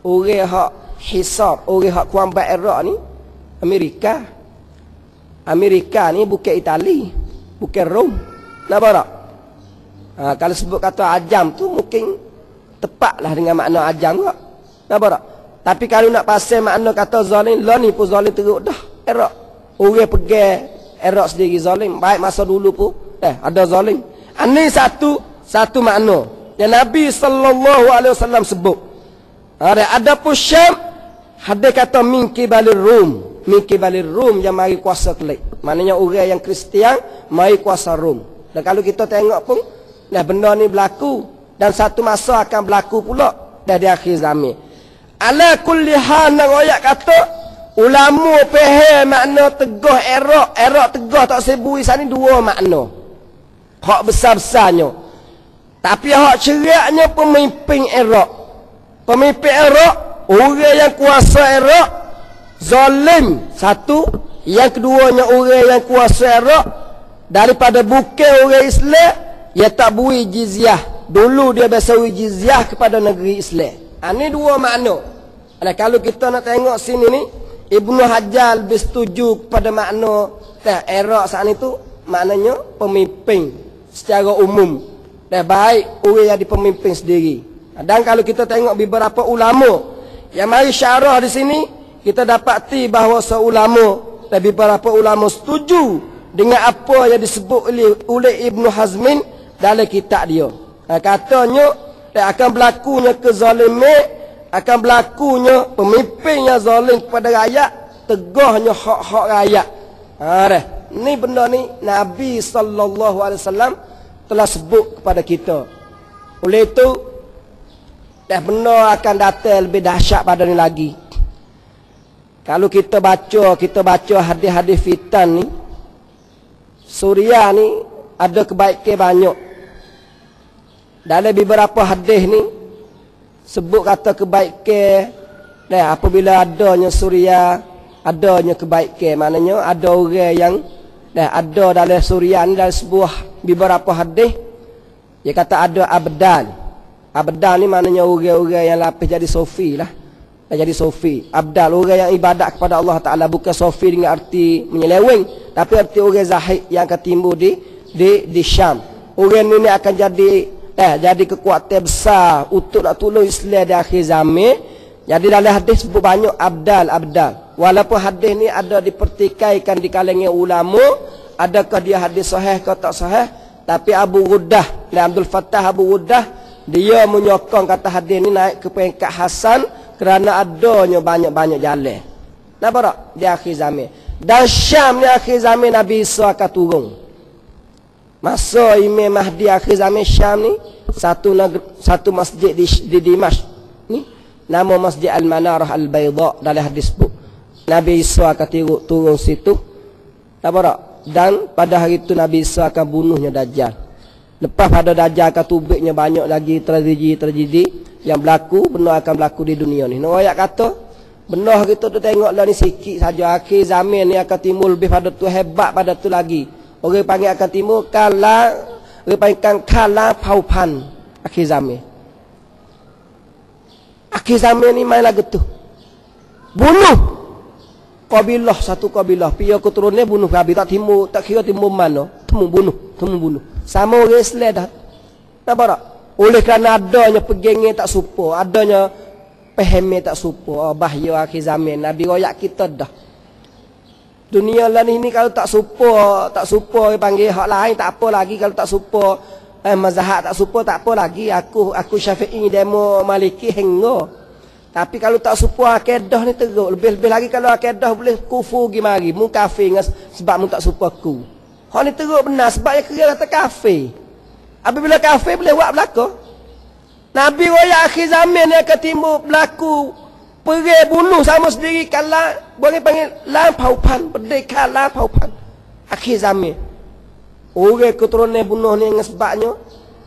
Speaker 1: orang hak hisab, orang hak kuambat Iraq ni Amerika ni bukan Itali, bukan Rom. Nampak tak? Kalau sebut kata ajam tu mungkin tepatlah dengan makna ajam tak? Nampak tak? Tapi kalau nak pasal makna kata zalim, lah ni pun zalim teruk dah. Iraq. Orang pergi Iraq sendiri zalim. Baik masa dulu pun ada zalim. Ini satu makna yang Nabi sallallahu alaihi wasallam sebut. Ada pun Syam, hadis kata min kibalir Rum. Min kibalir Rum yang mari kuasa kelik. Maknanya orang yang Kristian mari kuasa Rom. Dan kalau kita tengok pun benda ni berlaku dan satu masa akan berlaku pula di akhir zaman. Ala kulli hal nak royak kata ulama faham makna tegah Iraq tegah tak sebui sana dua makna. Hak besar-besarnya. Tapi hak ceraknya pemimpin Iraq. Pemimpin Iraq, orang yang kuasa Iraq zalim satu, yang keduanya orang yang kuasa Iraq daripada bukan orang Islam, ia tak beri jizyah. Dulu dia biasa beri jizyah kepada negeri Islam. Ini dua makna. Kalau kita nak tengok sini ni, Ibnu Hajar lebih setuju kepada makna Iraq saat itu maknanya pemimpin secara umum. Baik orang yang dipemimpin sendiri. Dan kalau kita tengok beberapa ulama yang mari syarah di sini, kita dapati bahawa seulama dan beberapa ulama setuju dengan apa yang disebut oleh Ibnu Hazmin dalam kitab dia. Katanya akan berlakunya kezaliman, akan berlakunya pemimpin yang zalim kepada rakyat, tegahnya hak-hak rakyat. Ni benda ni Nabi sallallahu alaihi wasallam telah sebut kepada kita. Oleh itu benda akan datang lebih dahsyat pada ni lagi. Kalau kita baca hadis-hadis fitan ni, Suria ni ada kebaikan banyak. Dalam beberapa hadis ni sebut kata kebaikan apabila adanya Suria, adanya kebaikan, maknanya ada orang yang ada dalam Suria ni dalam sebuah beberapa hadis dia kata ada abdal ni maknanya orang-orang yang lapis jadi sofi lah. Jadi sofi, abdal orang yang ibadat kepada Allah Taala, bukan sofi dengan arti menyeleweng, tapi arti orang zahid yang akan timbul di Syam. Orang ni akan jadi kekuatan besar untuk nak tolong Islam di akhir zaman. Jadi dalam hadis sebut banyak abdal. Walaupun hadis ni ada dipertikaikan di kalangan ulama, adakah dia hadis sahih atau tak sahih, tapi Abu Ghuddah, Abdul Fattah Abu Ghuddah, dia menyokong kata hadis ni naik ke peringkat hasan kerana adanya banyak-banyak jalan. Nampak tak? Di akhir zaman. Dan Syam ni akhir zaman Nabi Isa akan turun. Masa Imam Mahdi akhir zaman Syam ni, satu masjid di Dimashq ni, nama Masjid Al-Manarah Al-Bayda dalam hadis sebut. Nabi Isa akan turun situ. Nampak tak? Dan pada hari itu Nabi Isa akan bunuhnya Dajjal. Lepas pada Dajjal akan tubiknya banyak lagi tragedi yang berlaku, benar akan berlaku di dunia ni. Nak ayat kata, benar kita tu tengoklah ni sikit saja. Akhir zaman ni akan timbul lebih pada tu, hebat pada tu lagi. Orang panggil akan timbul orang panggil kala paupan akhir zaman. Akhir zaman ni main lagu tu. Bunuh kabilah, satu kabilah. Pia keturunannya bunuh kabilah. Tak kira timbul mana. Temu bunuh. Sama orang Islam dah. Nampak tak? Oleh kerana adanya pegengnya tak supo, adanya pehemnya tak supo. Bahaya akhir zaman. Nabi royak kita dah. Dunia lah ni kalau tak supo panggil hak lain tak apa lagi. Kalau tak supo mazhab tak supo tak apa lagi. Aku Syafi'i, demo Maliki henggo. Tapi kalau tak supo akidah ni teruk. Lebih-lebih lagi kalau akidah boleh kufur pergi mari. Mu kafir sebab mu tak supo aku. Hak ni teruk benar sebab dia kira kata kafir. Apabila kafir boleh buat belaka. Nabi royak akhir zaman ni akan timbul berlaku perang bunuh sama sendiri kalau boleh panggil lampaupan, berdeka lampaupan. Akhir zaman. Orang keturunan bunuh ni dengan sebabnya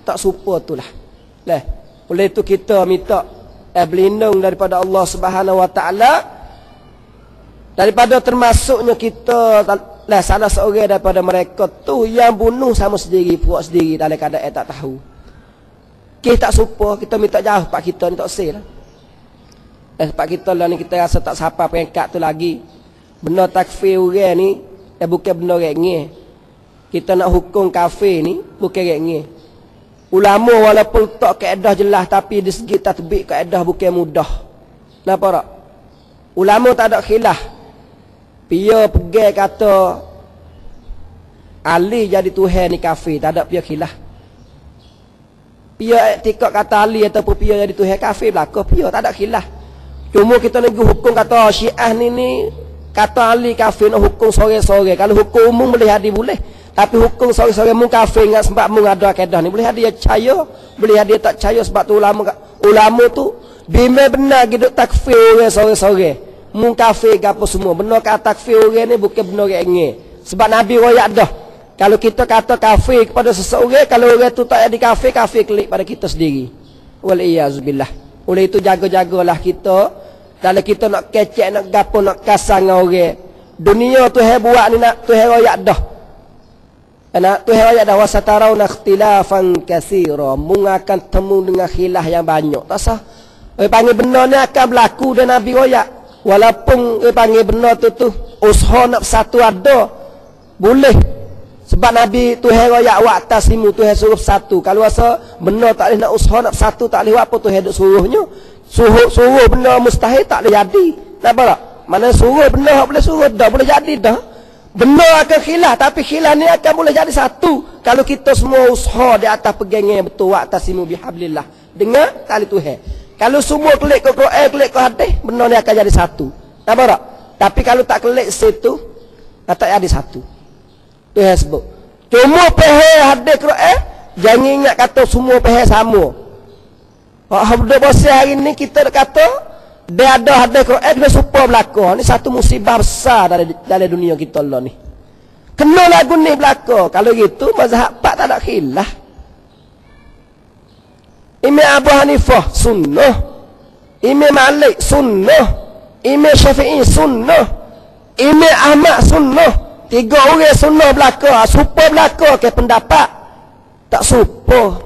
Speaker 1: tak supo tu lah. Oleh itu kita minta berlindung daripada Allah Subhanahu Wa Taala, daripada termasuknya kita salah seorang daripada mereka tu yang bunuh sama sendiri, puak sendiri dalam keadaan tak tahu. Kita tak supo, kita minta jauh pak kita ni tak sel. Sebab kita lah ni kita rasa tak siapa peringkat tu lagi. Benar takfir orang ni bukan benar rengeh. Kita nak hukum kafir ni bukan rengeh. Ulama walaupun tak kaedah jelas tapi di segi tatbik kaedah bukan mudah. Nampak tak? Ulama tak ada khilaf. Pia pergi kata Ali jadi Tuhan ni kafir, tak ada pia khilaf. Pia iktikad kata Ali ataupun pia jadi Tuhan kafir belaka, pia tak ada khilaf. Cuma kita nak hukum kata Syiah ni kata Ali kafir, nak hukum sore-sore. Kalau hukum umum boleh hadir boleh. Tapi hukum sore-sore mu kafir ingat sebab mu ada kaedah ni. Boleh dia percaya, boleh dia tak percaya sebab tu ulama tu bimbang benar gitu takfir orang sore-sore. Mu kafir ke apa semua. Benar kata takfir orang ni bukan benar orang. Sebab Nabi royak dah. Kalau kita kata kafir kepada seseorang, kalau orang tu tak jadi kafir, kafir kelik pada kita sendiri. Wal iyazubillah. Oleh itu jaga-jagalah kita. Kalau kita nak kecek, nak gapo, nak kasar dengan orang. Dunia tu buat ni nak tu royak dah. Tuhan ayat dah wasatarawna ikhtilafan katsira. Mung akan temu dengan khilaf yang banyak. Tak sah. Panggil benar ni akan berlaku dan Nabi royak. Walaupun panggil benar tu usaha nak satu ada boleh. Sebab Nabi Tuhan royak waqtasimu, Tuhan suruh satu. Kalau rasa benar tak boleh nak usaha nak satu tak boleh apa Tuhan duk suruhnya. Suruh benar mustahil tak boleh jadi. Nampak tak? Mana suruh benar boleh suruh dah boleh jadi dah. Benar akan khilaf, tapi khilaf ni akan boleh jadi satu kalau kita semua usaha di atas pegangnya betul waqtasimu bihablillah dengan tali Tuhan. Kalau semua klik ke Quran, klik ke hadis, benar ni akan jadi satu. Nampak tak? Tapi kalau tak klik situ, tak jadi satu. Tuhan sebut. Cuma peheh hadis Quran, jangan ingat kata semua peheh sama. Hak bosan hari ni kita kata dia ada hadis Quran dia supaya belaka. Ni satu musibah besar dalam dunia kita lah ni. Kena lagu ni belaka. Kalau gitu mazhab pak tak ada khilaf. Imam Abu Hanifah sunnah, Imam Malik sunnah, Imam Syafi'i sunnah, Imam Ahmad sunnah. Tiga orang sunnah belaka. Supaya belaka ke pendapat tak supaya.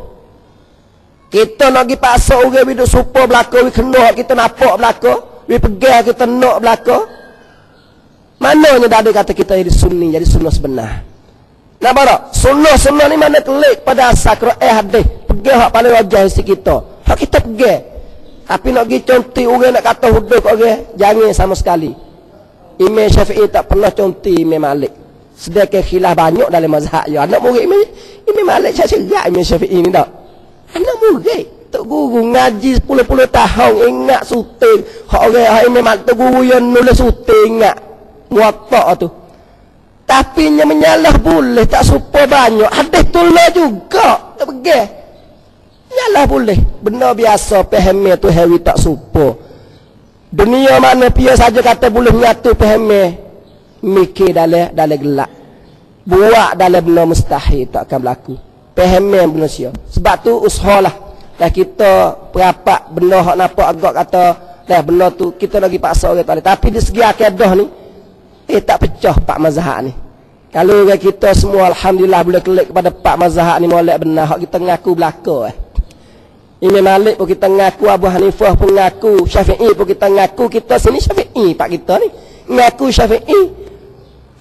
Speaker 1: Kita nak pergi paksa orang hidup supaya belaka, kena kita nampak belaka, pegang kita nak belaka. Mananya dah ada kata kita jadi sunni, jadi sunnah sebenar. Nampak tak? Sunnah ni mana telik pada asal Quran hadis. Pegang hak paling wajah isi kita. Hak kita pegang. Tapi nak pergi conti orang nak kata huduh kat orang, jangan sama sekali. Imam Syafi'i tak pernah conti Imam Malik. Sedangkan khilaf banyak dalam mazhab ya. Anak murid Imam Malik cerak Imam Syafi'i ni tak? Anak murid tok guru ngaji 10 tahun ingat suting hak orang hak ini mak tok guru yang nulis suting ingat muwatta tu. Tapi nya menyalah boleh tak supa banyak. Hadis tulah juga tak pegang. Nyalah boleh. Benar biasa pahami tu hawi tak supa. Dunia mana pia saja kata boleh nyatu pahami mikir dalam gelak.
Speaker 2: buat dalam benda mustahil tak akan berlaku. Pahaman manusia. Sebab tu usahalah dah kita perapat benda hak nampak agak kata dah benda tu kita lagi paksa orang tak boleh. Tapi di segi akidah ni tak pecah pak mazhab ni. Kalau kita semua alhamdulillah boleh klik kepada pak mazhab ni molek benar hak kita ngaku belaka. Imam Malik pun kita ngaku, Abu Hanifah pun ngaku, Syafi'i pun kita ngaku, kita sini Syafi'i pak kita ni ngaku Syafi'i.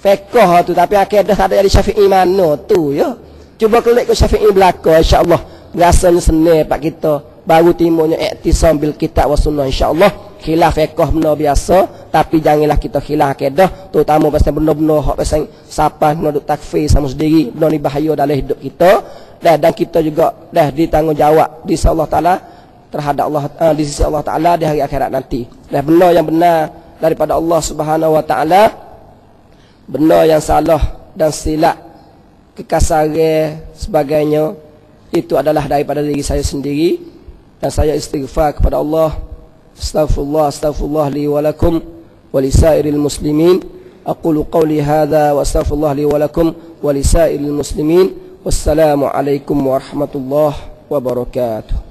Speaker 2: Fiqh tu tapi akidah tak ada dari Syafi'i mana tu ya. Cuba klik ke Syafi'i belaka insya-Allah. Rasanya senang pak kita baru timbulnya iktisam bil kitab wa sunnah insya-Allah. Khilaf fiqh benda biasa tapi janganlah kita khilaf akidah terutama pasal benda-benda hak pasal siapa nak duk takfir sama sendiri. Benda ni bahaya dalam hidup kita dan kita juga dah ditanggungjawab di sisi Allah Taala terhadap Allah di sisi Allah Taala di hari akhirat nanti. Dan benda yang benar daripada Allah Subhanahu wa taala, benda yang salah dan silap kekasaran sebagainya itu adalah daripada diri saya sendiri dan saya istighfar kepada Allah. Astaghfirullah li wa lakum wa lisairil muslimin. Aqulu qawli hadha wa astaghfirullah li wa lakum wa lisairil muslimin. Wassalamu alaikum warahmatullahi wabarakatuh.